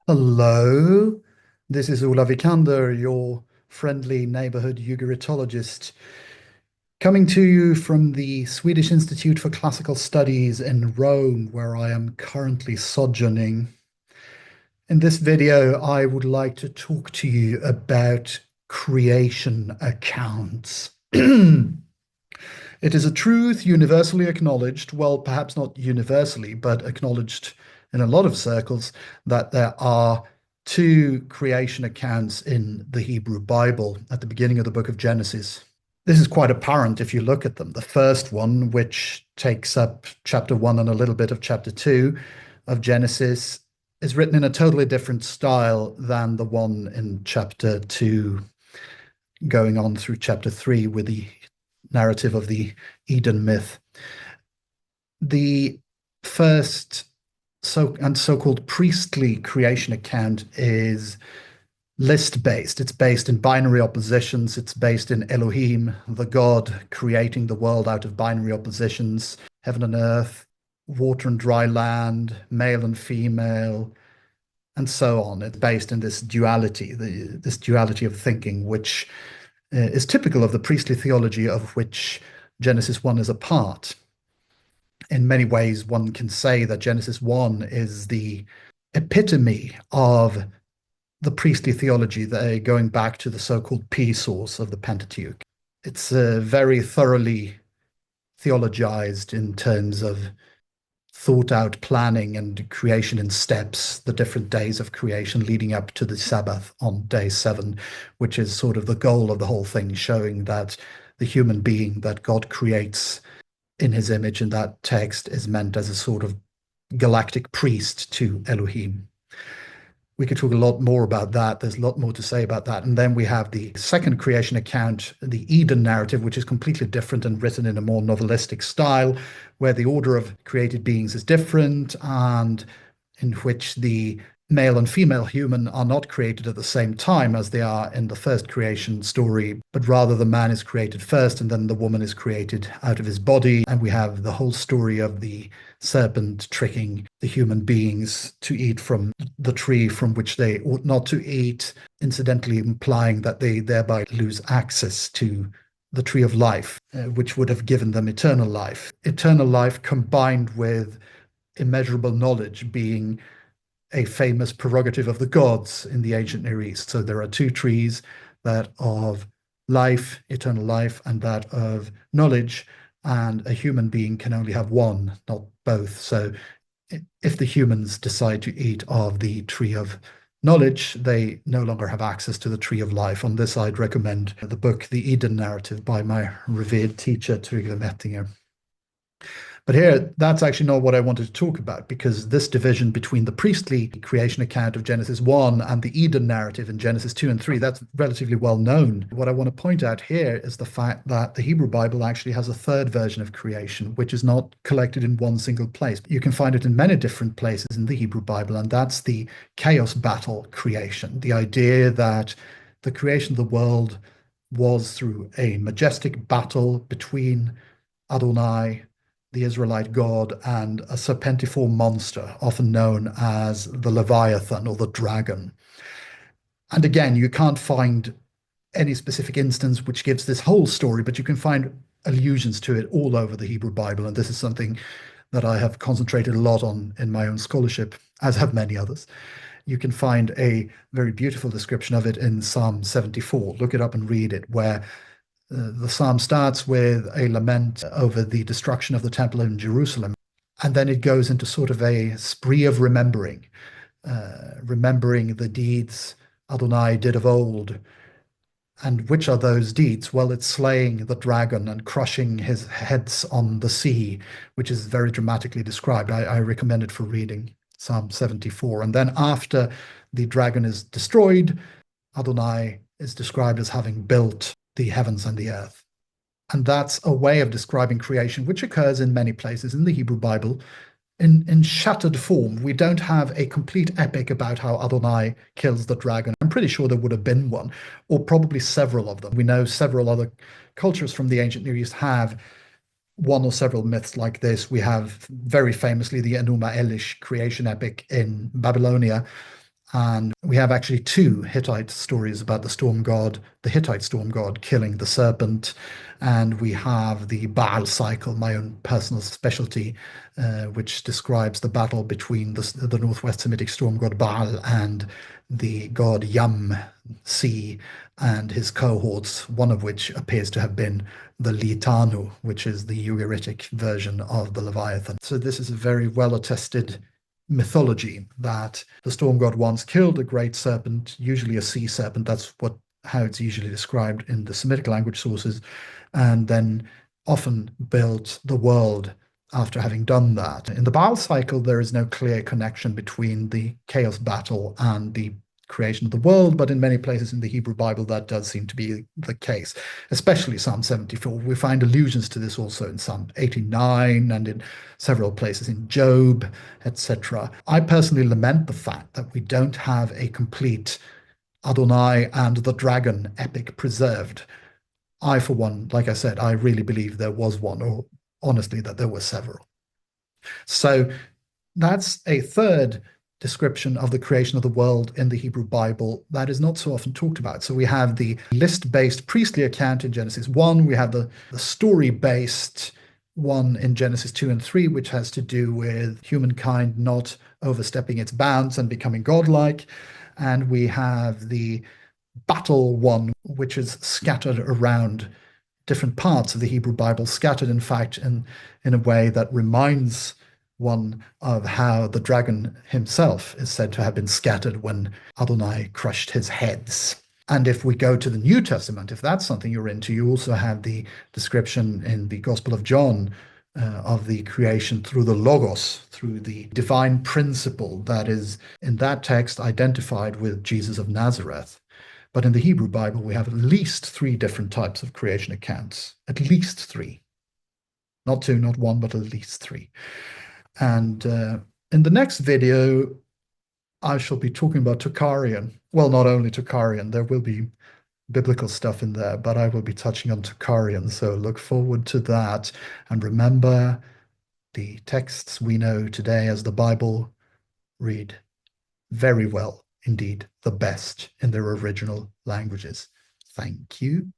Hello, this is Ola Wikander, your friendly neighborhood Ugaritologist, coming to you from the Swedish Institute for Classical Studies in Rome, where I am currently sojourning. In this video, I would like to talk to you about creation accounts. It is a truth universally acknowledged, well, perhaps not universally, but acknowledged in a lot of circles, that there are two creation accounts in the Hebrew Bible at the beginning of the book of Genesis. This is quite apparent if you look at them. The first one, which takes up chapter 1 and a little bit of chapter 2 of Genesis, is written in a totally different style than the one in chapter 2, going on through chapter 3 with the narrative of the Eden myth. The first so-called priestly creation account is list-based. It's based in binary oppositions. It's based in Elohim, the God, creating the world out of binary oppositions, heaven and earth, water and dry land, male and female, and so on. It's based in this duality, this duality of thinking, which is typical of the priestly theology of which Genesis 1 is a part. In many ways, one can say that Genesis 1 is the epitome of the priestly theology, going back to the so-called P source of the Pentateuch. It's very thoroughly theologized in terms of thought out planning and creation in steps, the different days of creation leading up to the Sabbath on day 7, which is sort of the goal of the whole thing, showing that the human being that God creates in his image in that text is meant as a sort of galactic priest to Elohim. We could talk a lot more about that. There's a lot more to say about that. And then we have the second creation account, the Eden narrative, which is completely different and written in a more novelistic style, where the order of created beings is different and in which the male and female human are not created at the same time as they are in the first creation story, but rather the man is created first and then the woman is created out of his body. And we have the whole story of the serpent tricking the human beings to eat from the tree from which they ought not to eat, incidentally implying that they thereby lose access to the tree of life, which would have given them eternal life. Eternal life combined with immeasurable knowledge being a famous prerogative of the gods in the ancient Near East. So there are two trees, that of life, eternal life, and that of knowledge, and a human being can only have one, not both. So if the humans decide to eat of the tree of knowledge, they no longer have access to the tree of life. On this, I'd recommend the book, The Eden Narrative, by my revered teacher, Tryggve Mettinger. But here, that's actually not what I wanted to talk about, because this division between the priestly creation account of Genesis 1 and the Eden narrative in Genesis 2 and 3, that's relatively well known. What I want to point out here is the fact that the Hebrew Bible actually has a third version of creation, which is not collected in one single place. You can find it in many different places in the Hebrew Bible, and that's the chaos battle creation, the idea that the creation of the world was through a majestic battle between Adonai, the Israelite god, and a serpentiform monster, often known as the Leviathan or the dragon. And again, you can't find any specific instance which gives this whole story, but you can find allusions to it all over the Hebrew Bible. And this is something that I have concentrated a lot on in my own scholarship, as have many others. You can find a very beautiful description of it in Psalm 74. Look it up and read it, where the psalm starts with a lament over the destruction of the temple in Jerusalem, and then it goes into sort of a spree of remembering the deeds Adonai did of old. And which are those deeds? Well, it's slaying the dragon and crushing his heads on the sea, which is very dramatically described. I recommend it for reading, Psalm 74. And then after the dragon is destroyed, Adonai is described as having built the heavens and the earth. And that's a way of describing creation, which occurs in many places in the Hebrew Bible in shattered form. We don't have a complete epic about how Adonai kills the dragon. I'm pretty sure there would have been one, or probably several of them. We know several other cultures from the ancient Near East have one or several myths like this. We have very famously the Enuma Elish creation epic in Babylonia, And we have actually two Hittite stories about the storm god, the Hittite storm god killing the serpent. And we have the Baal cycle, my own personal specialty, which describes the battle between the Northwest Semitic storm god Baal and the god Yam, sea, and his cohorts, one of which appears to have been the Litanu, which is the Ugaritic version of the Leviathan. So this is a very well attested mythology that the storm god once killed a great serpent, usually a sea serpent. That's how it's usually described in the Semitic language sources, and then often built the world after having done that. In the Baal cycle, there is no clear connection between the chaos battle and the creation of the world, but in many places in the Hebrew Bible, that does seem to be the case, especially Psalm 74. We find allusions to this also in Psalm 89 and in several places in Job, etc. I personally lament the fact that we don't have a complete Adonai and the dragon epic preserved. I, for one, like I said, I really believe there was one, or honestly, that there were several. So that's a third description of the creation of the world in the Hebrew Bible that is not so often talked about. So we have the list-based priestly account in Genesis 1, we have the story-based one in Genesis 2 and 3, which has to do with humankind not overstepping its bounds and becoming godlike. And we have the battle one, which is scattered around different parts of the Hebrew Bible, scattered, in fact, in a way that reminds one of how the dragon himself is said to have been scattered when Adonai crushed his heads. And if we go to the New Testament, if that's something you're into, you also have the description in the Gospel of John of the creation through the Logos, through the divine principle that is in that text identified with Jesus of Nazareth. But in the Hebrew Bible, we have at least three different types of creation accounts. At least three. Not two, not one, but at least three. And in the next video, I shall be talking about Tocharion. Well, not only Tocharion, there will be biblical stuff in there, but I will be touching on Tocharion. So look forward to that. And remember, the texts we know today as the Bible read very well, indeed, the best in their original languages. Thank you.